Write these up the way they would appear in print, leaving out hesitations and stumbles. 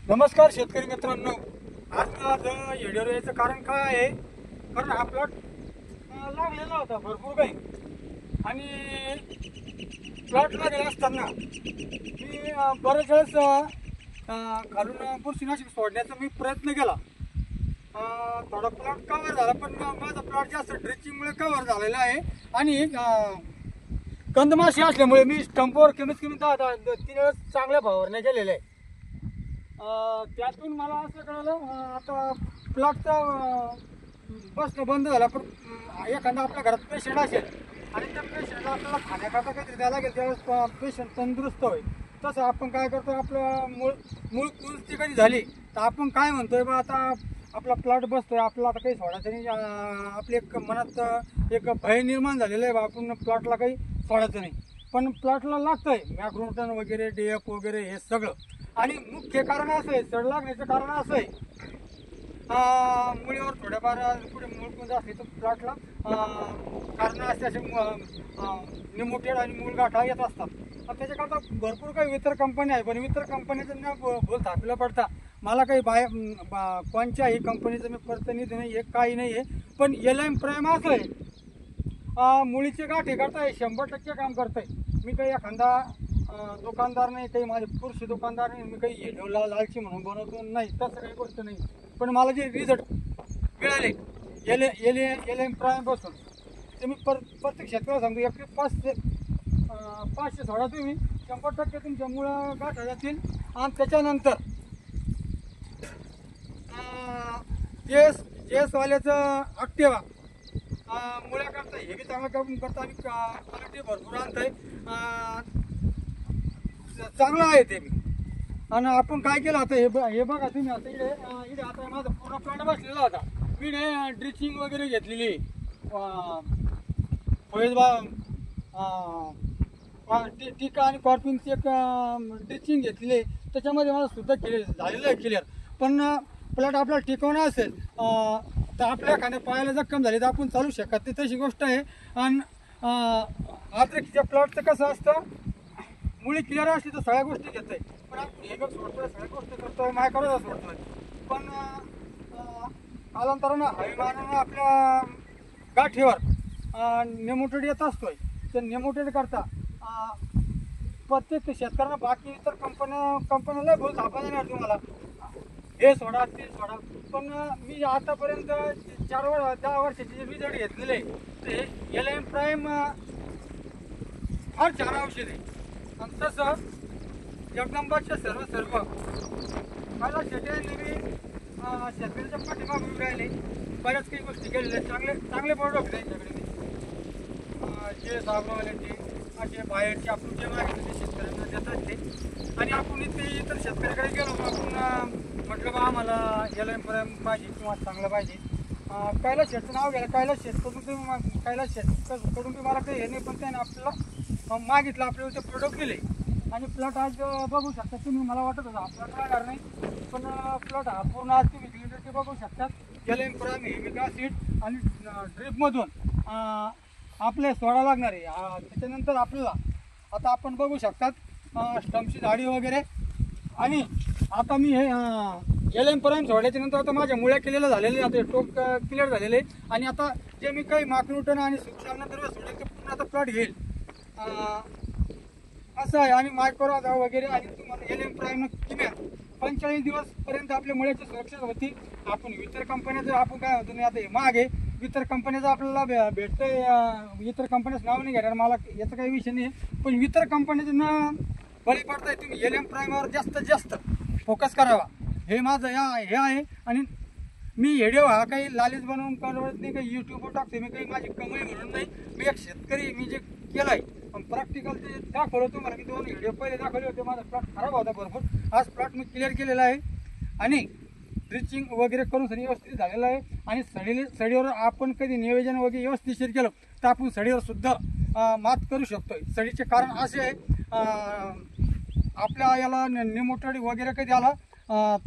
नमस्कार शेतकरी मित्रांनो, आज व्हिडिओ यायचं कारण काय आहे? कारण हा प्लॉट लागलेला होता भरपूर काही, आणि प्लॉटला गेला असताना मी बऱ्याच वेळेस घालून बुरशीनाशक सोडण्याचा मी प्रयत्न केला. थोडा प्लॉट कव्हर झाला, पण माझा प्लॉट जास्त ड्रिचिंगमुळे कव्हर झालेला आहे. आणि कंदमाशी असल्यामुळे मी स्टंपवर कमीत कमी 3 वेळेस चांगल्या फवारण्या केलेल्या आहे. त्यातून मला असं कळलं, आता प्लॉटचा बसणं बंद झाला, पण एखादा आपल्या घरात पेशंट असेल आणि त्या पेशंटला आपल्याला खाण्याकरता काहीतरी द्यायला लागेल, त्यावेळेस पेशंट तंदुरुस्त होईल. तसं आपण काय करतो, आपलं मूळ कुलती कधी झाली तर आपण काय म्हणतोय बा, आता आपला प्लॉट बसतोय, आपल्याला आता काही सोडायचं नाही. आपल्या एक मनात एक भय निर्माण झालेलं आहे बा, आपण प्लॉटला काही सोडायचं नाही. पण प्लॉटला लागतंय मॅक्रोन्यूटन वगैरे, DAP वगैरे हे सगळं. आणि मुख्य कारण असं आहे, सड लागण्याचं कारण असं आहे, मुळीवर थोड्याफार पुढे मूळ कुंज असली तर प्लॉटला कारण असे निमोटेड आणि मूळगाठा येत असतात. त्याच्याकरता भरपूर काही इतर कंपन्या आहे, पण इतर कंपनीचं ना बोल थापलं पडता. मला काही कोणत्याही कंपनीचं मी प्रतिनिधी नाही आहे, काही नाही आहे. पण LM प्राईम असं आहे, मुळीचे गाठी करताय 100% काम करताय. मी काही एखादा दुकानदार नाही, काही माझे पुरुष दुकानदार नाही, मी काही व्हिडिओला लालची म्हणून बनवतो नाही, तसं काही गोष्ट नाही. पण मला जे रिझल्ट मिळाले LM प्राईम पासून, ते मी प्रत्येक शेतकऱ्याला सांगतो, एकरी 500 सोडा तुम्ही, 100% तुमच्या मुळं गाठा जातील. आणि त्याच्यानंतर वाल्याचं ॲक्टिवा मुळ्याकरता हे बी चांगलं काम करता, आणि क्वालिटी भरपूर आणतंय, चांगलं आहे ते बी. आणि आपण काय केलं आता, हे बघा तुम्ही, आता इकडे आता माझा पूर्ण प्लॉट बसलेला होता. मी ड्रिचिंग वगैरे घेतलेली, टिका आणि कॉर्पिनची एक ड्रिचिंग घेतलेली, त्याच्यामध्ये मला सुद्धा झालेलं आहे क्लिअर. पण प्लॉट आपल्याला टिकवणं असेल तर आपल्या एखाद्या पायाला जखम झाली तर आपण चालू शकत नाही, तशी गोष्ट आहे. आणि आद्रकीच्या प्लॉटचं कसं असतं, मुळी क्लिअर असली तर सगळ्या गोष्टी घेतोय, पण आपण हे बघ सोडतोय, सगळ्या गोष्टी करतोय, मायक्रोला सोडतोय. पण कालांतरानं हवामानानं आपल्या गाठीवर नेमोटेड येत असतोय. तर नेमोटेड करता प्रत्येक शेतकऱ्यांना, बाकी इतर कंपन्याला बोल थापा येणार तुम्हाला, हे सोडा ते सोडा. पण मी आतापर्यंत 10 वर्षाचे जे रिझल्ट घेतलेले, ते LM प्राईम फार छान औषध आहे. आणि तसं जगदंबाच्या सर्व मला शेतकऱ्यांनी बी शेतकऱ्याच्या पाठीमागून राहिले, बऱ्याच काही गोष्टी केलेल्या, चांगले प्रोडक्ट आहे त्यांच्याकडे. जे साबणावाल्यांचे असे बाहेरचे आपण जे मागितले ते शेतकऱ्यांना देतात ते. आणि आपण इतर शेतकऱ्याकडे गेलो, आपण म्हटलं बा आम्हाला LM प्राईम पाहिजे किंवा चांगलं पाहिजे. कैलास शेठचं नाव घ्यायला, कैलास शेठकडून बी मला काही हे नाही, पण त्याने आपल्याला मागितलं, आपल्याला ते प्रोडक्ट दिले. आणि प्लॉट आज बघू शकता तुम्ही, मला वाटत होतं हा प्लॉट राहणार नाही, पण प्लॉट हा पूर्ण आज तुम्ही क्लिअर बघू शकतात. LM प्राईम हिमिक ॲसिड आणि ड्रिपमधून आपले सोडा लागणार आहे. त्याच्यानंतर आपल्याला आता आपण बघू शकतात स्टम्पची झाडी वगैरे. आणि आता मी हे LM प्राईम सोडल्याच्या नंतर आता माझ्या मुळ्या केलेल्या झालेल्या, आता टोक क्लिअर झालेले. आणि आता जे मी काही मॅक्रोन्यूटन आणि सूक्ष्मनंतर सोडेल ते पूर्ण आता प्लॉट घेईल असं आहे. आणि मायक्रोराजा वगैरे, आणि तुम्हाला LM प्राईम किंवा 45 दिवसपर्यंत आपल्या मुळ्याची सुरक्षा होती. आपण इतर कंपन्याचं आपण काय होतं नाही, आता हे मागे इतर कंपन्याचं आपल्याला भेटतंय, इतर कंपन्याचं नाव नाही घेणार मला, याचा काही विषय नाही. पण इतर कंपन्याचं ना बळी पडताय, तुम्ही LM प्राईमवर जास्तीत जास्त फोकस करावा, हे माझं हे आहे. आणि मी व्हिडिओ हा काही लालीच बनवून करत नाही, काही यूट्यूबवर टाकते, मी काही माझी कमाई म्हणून नाही. मी एक शेतकरी, मी जे केलं आहे पण प्रॅक्टिकल ते दाखवलं तुम्हाला. मी 2 व्हिडिओ पहिले दाखवले होते, माझा प्लॉट खराब होता भरपूर. आज प्लॉट मी क्लिअर केलेला आहे आणि ड्रिचिंग वगैरे करून सडी व्यवस्थित झालेलं आहे. आणि सडीवर आपण कधी नियोजन वगैरे व्यवस्थितशीर केलं तर आपण सडीवर सुद्धा मात करू शकतो. सडीचे कारण असे आहे, आपल्या याला नेमोटेड वगैरे कधी आला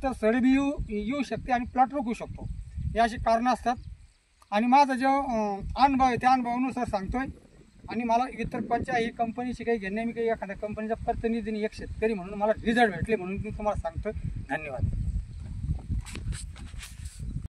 तर सडी बी येऊ शकते आणि प्लॉट रोखू शकतो, हे अशी कारणं असतात. आणि माझा जो अनुभव आहे त्या अनुभवानुसार सांगतोय. आणि मला इतर कोणत्याही कंपनीशी काही घेणे, मी काही एखाद्या कंपनीचा प्रतिनिधीने एक शेतकरी म्हणून मला रिझल्ट भेटले म्हणून मी तुम्हाला सांगतो. धन्यवाद.